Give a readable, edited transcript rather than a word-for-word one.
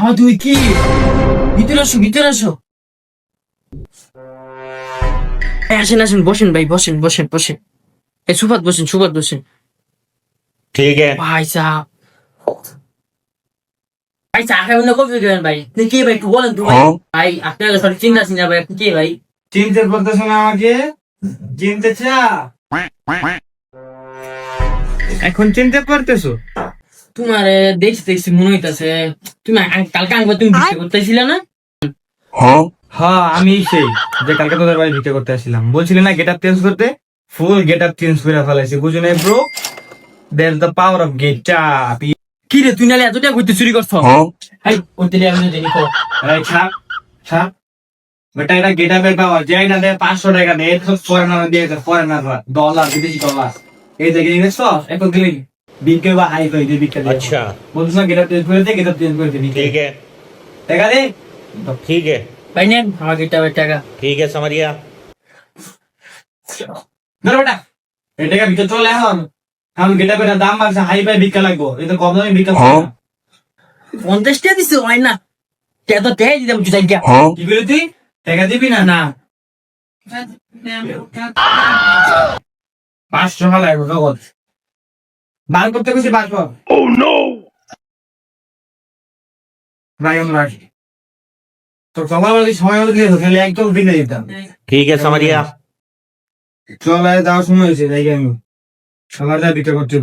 বাবা তুই কি ভিতরে আসো ভিতরে আসো। আসেন আসেন বসেন ভাই বসেন বসেন বসেন। এই সুফাত বসেন সুফাত বসেন। ठीक है। ভাই সাহেব ভাই চা খাবেন না কফি খাবেন ভাই? আপনি কে ভাই একটু বলেন তো ভাই। ভাই আপনার সরি চিন্তা চিন্তা ভাই আপনি কে ভাই? চিনতে পারতেছো না আমাকে? চিনতে চা? এখন চিনতে পারতেছো? তোমার দেখছি দেখছি মনে হইতাছে তুমি কালকে আঙ্গুর তুমি বিক্রি করতেছিলে না? হ্যাঁ আমি সেই যে কালকে তোদের বাড়ি ভিডিও করতে আসছিলাম, বলছিলে না গেট আপ চেঞ্জ করতে, ফুল গেট আপ চেঞ্জ করে ফেলাইছি, বুঝো না bro? That's the power of get up. কি রে তুই নালে এত টাকা করতে চুরি করছ? এই করতে আমি জানি তো। এই ছাপ ছাপ বেটা, এটা গেট আপের পাওয়ার। যাই না দেয় 500 টাকা দেয়, এটা সব ফরেনার দিয়েছে, ফরেনাররা, ডলার, বিদেশি ডলার। এই দেখে ইংরেজ তো এখন দিলি বিকে বা হাই ফাই দিয়ে বিকে। अच्छा বলছিস না গেট আপ চেঞ্জ করে দে, গেট আপ চেঞ্জ করে দে, ठीक है টাকা দে। ठीक है ভাই নেন আমার গিটা টাকা। ठीक है समझ गया। ধর বেটা, এই টাকা ভিতরে চলে এখন। এখন গেট আপের দাম বাড়ছে, হাই ফাই ভিক্ষা লাগবো, এই তো কম দামে ভিক্ষা করে না। 50 টাকা দিছে হয় না? টাকা তো টাকা দিতাম তুই জায়গা। কি বলি তুই? টাকা দিবি না? না 500 টাকা লাগবে নগদ। বার করতে গেছি 500। ভাই আমরা তো সকালবেলা সময় হলে দিয়ে খেলে একদম বিনে দিতাম। ठीक है समझ गया। চলে যাওয়ার সময় হয়েছে, যাই আমি সকালে বিক্রি করতে